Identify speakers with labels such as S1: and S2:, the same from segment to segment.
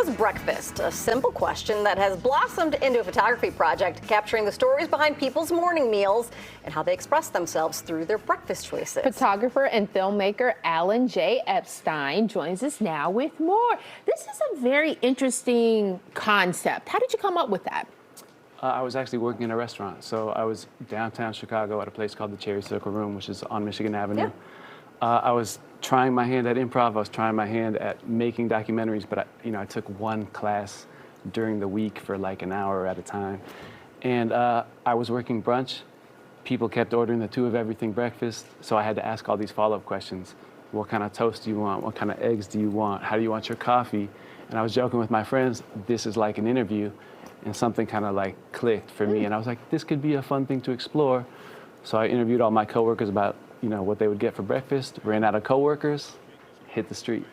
S1: was breakfast? A simple question that has blossomed into a photography project capturing the stories behind people's morning meals and how they express themselves through their breakfast choices.
S2: Photographer and filmmaker Alan J. Epstein joins us now with more. This is a very interesting concept. How did you come up with that?
S3: I was actually working in a restaurant. So I was downtown Chicago at a place called the Cherry Circle Room, which is on Michigan Avenue.
S1: Yeah.
S3: I was trying my hand at improv. I was trying my hand at making documentaries, but I took one class during the week for like an hour at a time. And I was working brunch. People kept ordering the 2 of everything breakfast, so I had to ask all these follow-up questions. What kind of toast do you want? What kind of eggs do you want? How do you want your coffee? And I was joking with my friends, this is like an interview, and something kind of like clicked for me. And I was like, this could be a fun thing to explore. So I interviewed all my coworkers about what they would get for breakfast, ran out of coworkers, hit the street.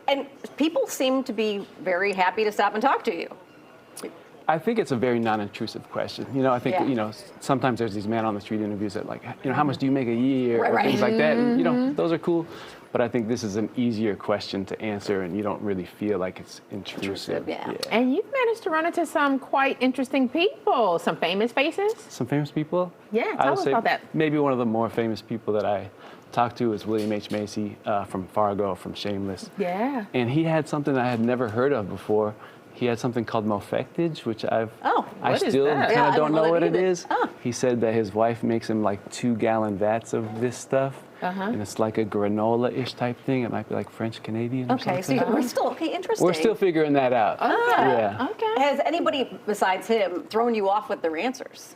S1: And people seem to be very happy to stop and talk to you.
S3: I think it's a very non-intrusive question. I think, sometimes there's these man on the street interviews that like, how much do you make a year?
S1: Right,
S3: or
S1: right.
S3: things like that. And, those are cool. But I think this is an easier question to answer and you don't really feel like it's intrusive.
S1: Yeah.
S2: And you've managed to run into some quite interesting people, some famous faces.
S3: Some famous people?
S2: Yeah,
S3: I
S2: tell
S3: would
S2: us
S3: say
S2: about that.
S3: maybe one of the more famous people that I talked to is William H. Macy from Fargo, from Shameless.
S2: Yeah.
S3: And he had something I had never heard of before. He had something called mofectage, which I
S2: what is
S3: still
S2: that?
S3: kind
S1: Yeah, I
S3: of don't know what it
S1: either.
S3: is.
S1: Oh.
S3: He said that his wife makes him like 2-gallon vats of this stuff. And it's like a granola-ish type thing. It might be like French Canadian or
S1: Okay,
S3: something.
S1: so we're still, interesting.
S3: We're still figuring that out.
S2: Okay.
S3: Yeah.
S2: Okay.
S1: Has anybody besides him thrown you off with their answers?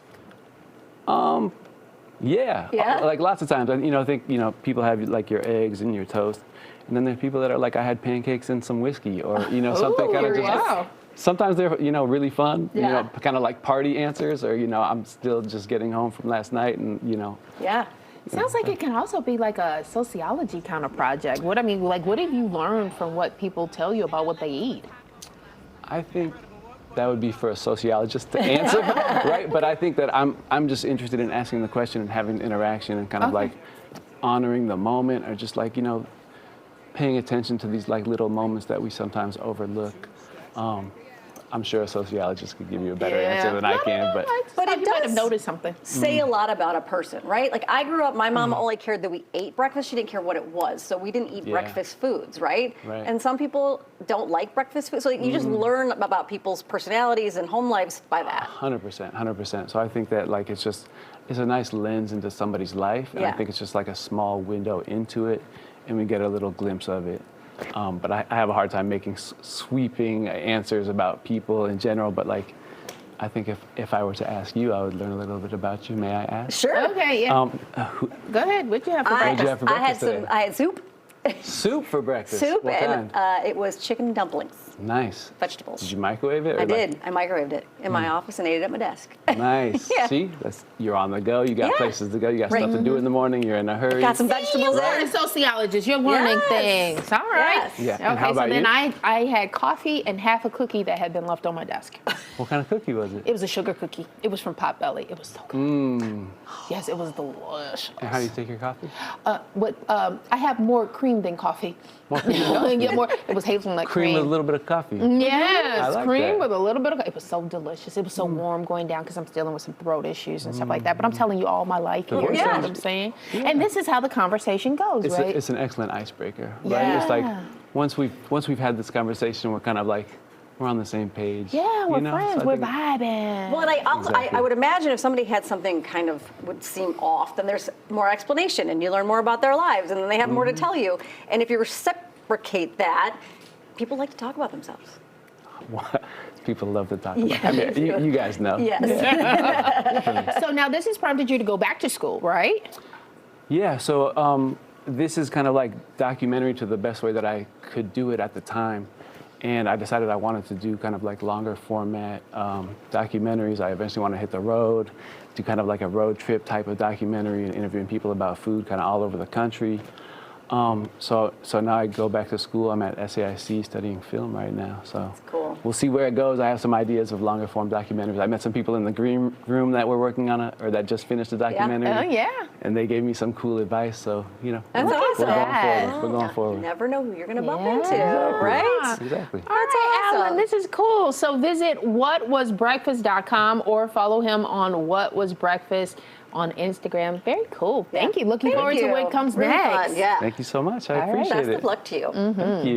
S3: Yeah.
S1: Yeah?
S3: Like lots of times, I think, people have like your eggs and your toast. And then there's people that are like, I had pancakes and some whiskey or, something kind of just.
S2: Wow.
S3: Sometimes they're, really fun,
S1: Yeah.
S3: kind of like party answers or, I'm still just getting home from last night and,
S1: Yeah.
S2: Sounds like it can also be like a sociology kind of project. What have you learned from what people tell you about what they eat?
S3: I think that would be for a sociologist to answer, right? But I think that I'm just interested in asking the question and having interaction and kind of like honoring the moment or just like, paying attention to these like little moments that we sometimes overlook. I'm sure a sociologist could give you a better answer than I can, but
S1: it
S2: you might
S1: does
S2: have noticed something.
S1: say a lot about a person, right? Like I grew up, my mom only cared that we ate breakfast. She didn't care what it was. So we didn't eat breakfast foods, right?
S3: Right.
S1: And some people don't like breakfast food. So you just learn about people's personalities and home lives by that.
S3: 100%. So I think that like it's a nice lens into somebody's life, and I think it's just like a small window into it, and we get a little glimpse of it. But I have a hard time making sweeping answers about people in general. But like, I think if I were to ask you, I would learn a little bit about you. May I ask?
S1: Sure.
S2: Okay, yeah. Go ahead. What'd you have for
S3: What'd you
S2: breakfast?
S3: have for breakfast today?
S1: I had soup.
S3: Soup for breakfast.
S1: Soup,
S3: What
S1: and
S3: kind?
S1: it was chicken dumplings,
S3: Nice.
S1: vegetables.
S3: Did you microwave it? or
S1: I
S3: like-
S1: did. I microwaved it in my office and ate it at my desk.
S3: Nice.
S1: Yeah.
S3: See, you're on the go. You got
S1: Yeah.
S3: places to go. You got
S1: Right.
S3: stuff to do in the morning. You're in a hurry.
S1: Got some
S2: You're
S1: vegetables
S2: learning
S1: in.
S2: sociologist. You're learning
S1: Yes.
S2: things. All right.
S1: Yes.
S3: Yeah.
S2: Okay,
S3: And how
S2: so
S3: about
S2: then
S3: you?
S2: I had coffee and half a cookie that had been left on my desk.
S3: What kind of cookie was it?
S2: It was a sugar cookie. It was from Potbelly. It was so good. Yes, it was delicious.
S3: And how do you take your coffee?
S2: I have more cream than coffee.
S3: More cream
S2: Get more. It was hazelnut
S3: Cream
S2: cream.
S3: with a little bit of coffee.
S2: Yes,
S3: I like
S2: cream
S3: that.
S2: with a little bit of. It was so delicious. It was so warm going down because I'm dealing with some throat issues and stuff like that. But I'm telling you all my life here. You know what I'm saying? And this is how the conversation goes,
S3: It's,
S2: right?
S3: it's an excellent icebreaker, right?
S2: Yeah.
S3: It's like once we've had this conversation, we're kind of like we're on the same page.
S2: Yeah, we're
S3: you know?
S2: friends.
S3: So I
S2: We're
S3: think-
S2: vibing.
S1: Well, and
S3: Exactly.
S1: I would imagine if somebody had something kind of would seem off, then there's more explanation and you learn more about their lives and then they have more to tell you. And if you reciprocate that, people like to talk about themselves.
S3: People love to talk about. I mean, you guys know.
S1: Yes.
S2: So now this has prompted you to go back to school, right?
S3: Yeah. So this is kind of like documentary to the best way that I could do it at the time. And I decided I wanted to do kind of like longer format documentaries. I eventually want to hit the road, do kind of like a road trip type of documentary and interviewing people about food kind of all over the country. So now I go back to school. I'm at SAIC studying film right now. So
S1: cool.
S3: we'll see where it goes. I have some ideas of longer form documentaries. I met some people in the green room that were working on or that just finished a documentary.
S2: Oh, yeah.
S3: And they gave me some cool advice. So,
S1: That's
S3: we're
S1: awesome.
S3: going forward. We're going
S1: You
S3: forward.
S1: never know who you're going to bump
S2: Yeah.
S1: into, right?
S3: Exactly.
S2: All right,
S1: awesome.
S2: Alan, this is cool. So visit whatwasbreakfast.com or follow him on What Was Breakfast on Instagram. Very cool. Thank you. Looking forward to what comes
S1: Really
S2: next.
S1: fun. Yeah.
S3: Thank you so much. I
S2: All right.
S3: appreciate
S1: Best
S3: it.
S1: of luck to you.
S3: Thank you.